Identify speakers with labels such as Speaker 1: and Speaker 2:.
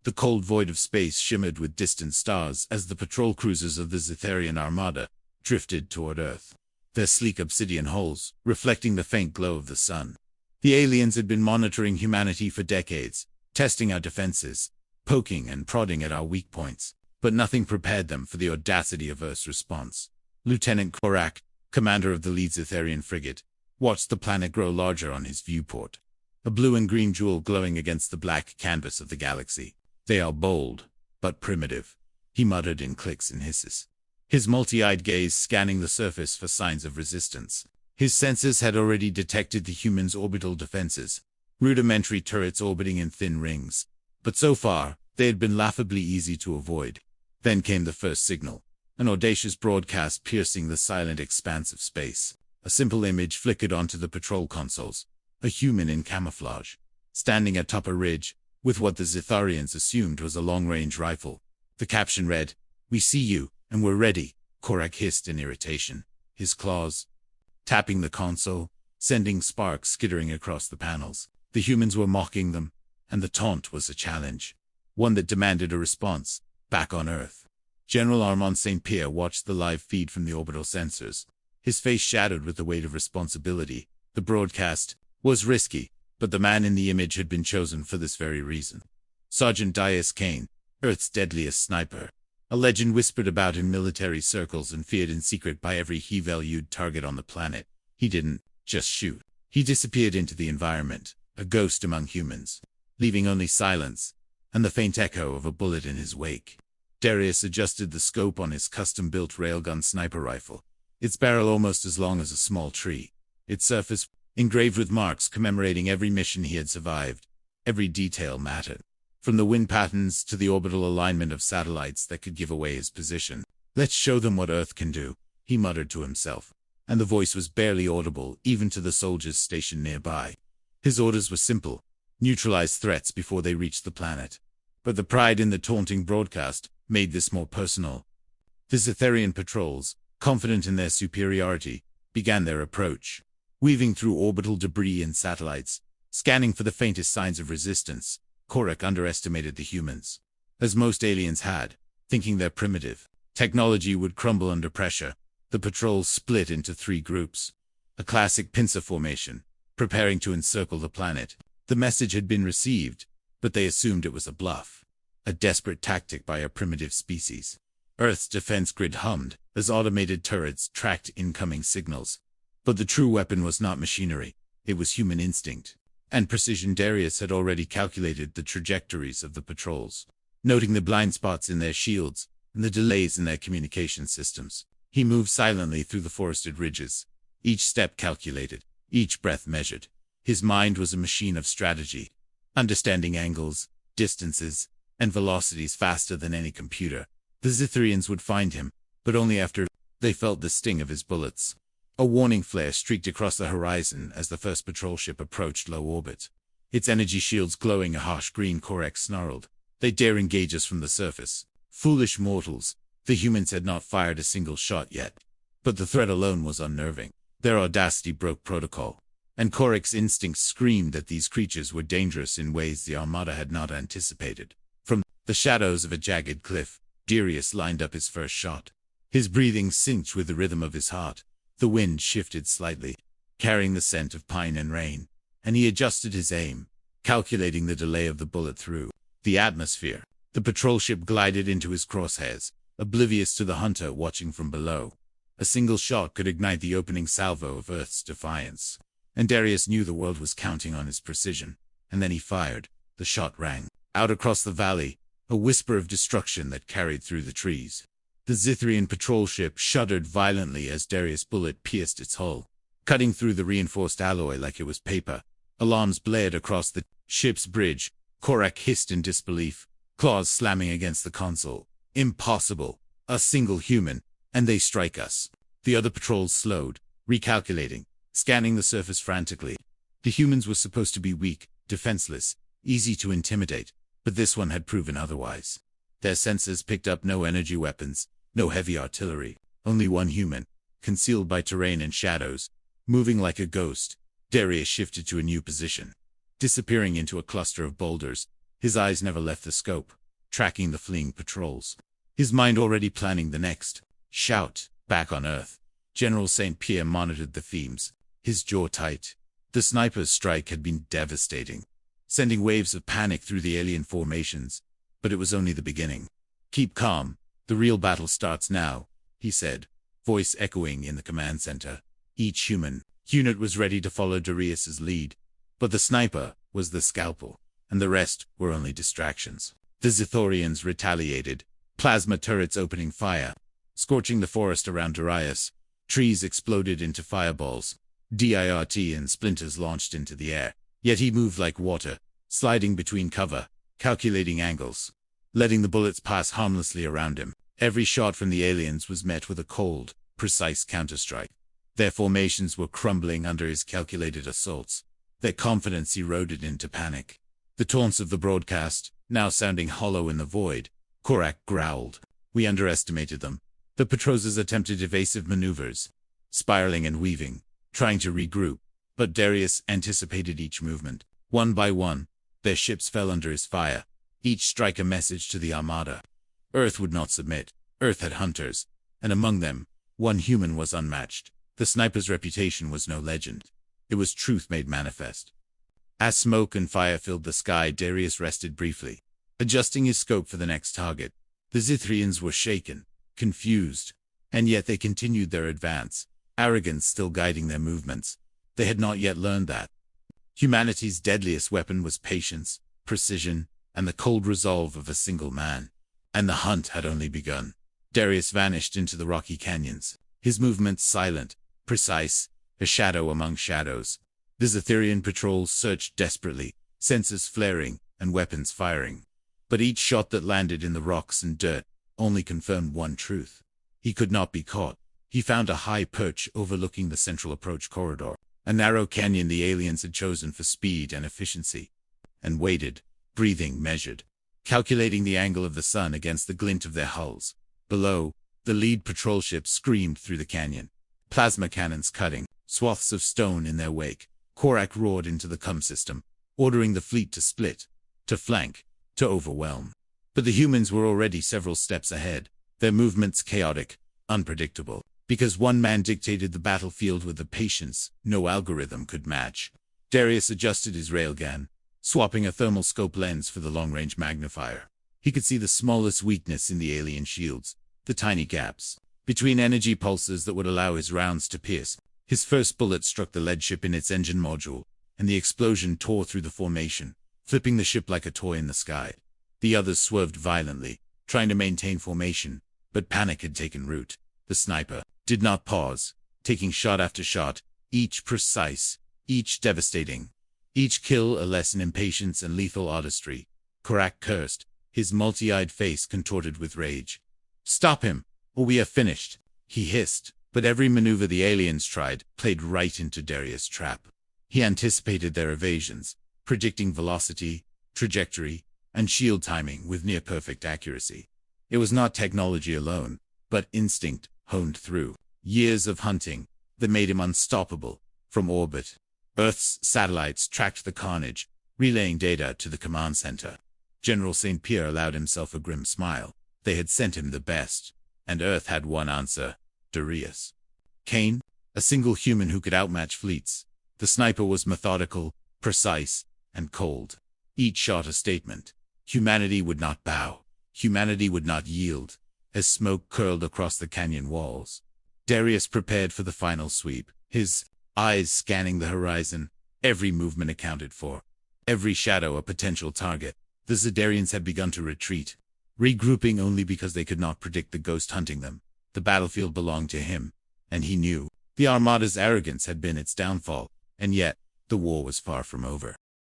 Speaker 1: The cold void of space shimmered with distant stars as the patrol cruisers of the Zetharian armada drifted toward Earth, their sleek obsidian hulls reflecting the faint glow of the sun. The aliens had been monitoring humanity for decades, testing our defenses, poking and prodding at our weak points, but nothing prepared them for the audacity of Earth's response. Lieutenant Korak, commander of the lead Zetharian frigate, watched the planet grow larger on his viewport, a blue and green jewel glowing against the black canvas of the galaxy. "They are bold, but primitive," he muttered in clicks and hisses, his multi-eyed gaze scanning the surface for signs of resistance. His sensors had already detected the humans' orbital defenses, rudimentary turrets orbiting in thin rings, but so far, they had been laughably easy to avoid. Then came the first signal, an audacious broadcast piercing the silent expanse of space. A simple image flickered onto the patrol consoles, a human in camouflage, standing atop a ridge, with what the Zetharians assumed was a long-range rifle. The caption read, "We see you, and we're ready," Korak hissed in irritation, his claws tapping the console, sending sparks skittering across the panels. The humans were mocking them, and the taunt was a challenge, one that demanded a response. Back on Earth, General Armand St. Pierre watched the live feed from the orbital sensors, his face shadowed with the weight of responsibility. The broadcast was risky, but the man in the image had been chosen for this very reason. Sergeant Dias Kane, Earth's deadliest sniper, a legend whispered about in military circles and feared in secret by every he-valued target on the planet. He didn't just shoot. He disappeared into the environment, a ghost among humans, leaving only silence and the faint echo of a bullet in his wake. Darius adjusted the scope on his custom-built railgun sniper rifle, its barrel almost as long as a small tree, its surface engraved with marks commemorating every mission he had survived. Every detail mattered, from the wind patterns to the orbital alignment of satellites that could give away his position. "Let's show them what Earth can do," he muttered to himself, and the voice was barely audible even to the soldiers stationed nearby. His orders were simple: neutralize threats before they reached the planet. But the pride in the taunting broadcast made this more personal. The Zetharian patrols, confident in their superiority, began their approach, weaving through orbital debris and satellites, scanning for the faintest signs of resistance. Korak underestimated the humans, as most aliens had, thinking their primitive technology would crumble under pressure. The patrols split into three groups, a classic pincer formation, preparing to encircle the planet. The message had been received, but they assumed it was a bluff, a desperate tactic by a primitive species. Earth's defense grid hummed as automated turrets tracked incoming signals. But the true weapon was not machinery, it was human instinct and precision. Darius had already calculated the trajectories of the patrols, noting the blind spots in their shields and the delays in their communication systems. He moved silently through the forested ridges, each step calculated, each breath measured. His mind was a machine of strategy, understanding angles, distances, and velocities faster than any computer. The Zetharians would find him, but only after they felt the sting of his bullets. A warning flare streaked across the horizon as the first patrol ship approached low orbit, its energy shields glowing a harsh green. Korak snarled, "They dare engage us from the surface. Foolish mortals." The humans had not fired a single shot yet, but the threat alone was unnerving. Their audacity broke protocol, and Korak's instincts screamed that these creatures were dangerous in ways the Armada had not anticipated. From the shadows of a jagged cliff, Darius lined up his first shot, his breathing synced with the rhythm of his heart. The wind shifted slightly, carrying the scent of pine and rain, and he adjusted his aim, calculating the delay of the bullet through the atmosphere. The patrol ship glided into his crosshairs, oblivious to the hunter watching from below. A single shot could ignite the opening salvo of Earth's defiance, and Darius knew the world was counting on his precision. And then he fired. The shot rang out across the valley, a whisper of destruction that carried through the trees. The Zetharian patrol ship shuddered violently as Darius' bullet pierced its hull, cutting through the reinforced alloy like it was paper. Alarms blared across the ship's bridge. Korak hissed in disbelief, claws slamming against the console. "Impossible! A single human, and they strike us." The other patrols slowed, recalculating, scanning the surface frantically. The humans were supposed to be weak, defenseless, easy to intimidate, but this one had proven otherwise. Their sensors picked up no energy weapons, no heavy artillery, only one human, concealed by terrain and shadows, moving like a ghost. Darius shifted to a new position, disappearing into a cluster of boulders, His eyes never left the scope, tracking the fleeing patrols. His mind already planning the next shout. Back on Earth, General St. Pierre monitored the themes, his jaw tight. The sniper's strike had been devastating, sending waves of panic through the alien formations, but it was only the beginning. "Keep calm, the real battle starts now," he said, voice echoing in the command center. Each human unit was ready to follow Darius's lead, but the sniper was the scalpel, and the rest were only distractions. The Zithorians retaliated, plasma turrets opening fire, scorching the forest around Darius. Trees exploded into fireballs, dirt and splinters launched into the air. Yet he moved like water, sliding between cover, calculating angles, letting the bullets pass harmlessly around him. Every shot from the aliens was met with a cold, precise counterstrike. Their formations were crumbling under his calculated assaults. Their confidence eroded into panic. The taunts of the broadcast, now sounding hollow in the void. Korak growled. "We underestimated them." The Petroses attempted evasive maneuvers, spiraling and weaving, trying to regroup, but Darius anticipated each movement. One by one, their ships fell under his fire, each strike a message to the Armada. Earth would not submit. Earth had hunters, and among them, one human was unmatched. The sniper's reputation was no legend. It was truth made manifest. As smoke and fire filled the sky, Darius rested briefly, adjusting his scope for the next target. The Zithrians were shaken, confused, and yet they continued their advance, arrogance still guiding their movements. They had not yet learned that humanity's deadliest weapon was patience, precision, and the cold resolve of a single man. And the hunt had only begun. Darius vanished into the rocky canyons, his movements silent, precise, a shadow among shadows. The Zithrian patrols searched desperately, sensors flaring and weapons firing. But each shot that landed in the rocks and dirt only confirmed one truth. He could not be caught. He found a high perch overlooking the central approach corridor, a narrow canyon the aliens had chosen for speed and efficiency, and waited, breathing measured, calculating the angle of the sun against the glint of their hulls. Below, the lead patrol ship screamed through the canyon, plasma cannons cutting, swaths of stone in their wake. Korak roared into the comm system, ordering the fleet to split, to flank, to overwhelm. But the humans were already several steps ahead, their movements chaotic, unpredictable, because one man dictated the battlefield with a patience no algorithm could match. Darius adjusted his railgun, swapping a thermal scope lens for the long-range magnifier. He could see the smallest weakness in the alien shields, the tiny gaps between energy pulses that would allow his rounds to pierce. His first bullet struck the lead ship in its engine module, and the explosion tore through the formation, flipping the ship like a toy in the sky. The others swerved violently, trying to maintain formation, but panic had taken root. The sniper did not pause, taking shot after shot, each precise, each devastating. Each kill a lesson in patience and lethal artistry. Korak cursed, his multi-eyed face contorted with rage. "Stop him, or we are finished," he hissed. But every maneuver the aliens tried played right into Darius' trap. He anticipated their evasions, predicting velocity, trajectory, and shield timing with near-perfect accuracy. It was not technology alone, but instinct honed through years of hunting that made him unstoppable. From orbit, Earth's satellites tracked the carnage, relaying data to the command center. General St. Pierre allowed himself a grim smile. They had sent him the best, and Earth had one answer: Darius. Kane, a single human who could outmatch fleets. The sniper was methodical, precise, and cold. Each shot a statement. Humanity would not bow. Humanity would not yield. As smoke curled across the canyon walls, Darius prepared for the final sweep, his eyes scanning the horizon, every movement accounted for, every shadow a potential target. The Zidarians had begun to retreat, regrouping only because they could not predict the ghost hunting them. The battlefield belonged to him, and he knew. The Armada's arrogance had been its downfall, and yet, the war was far from over.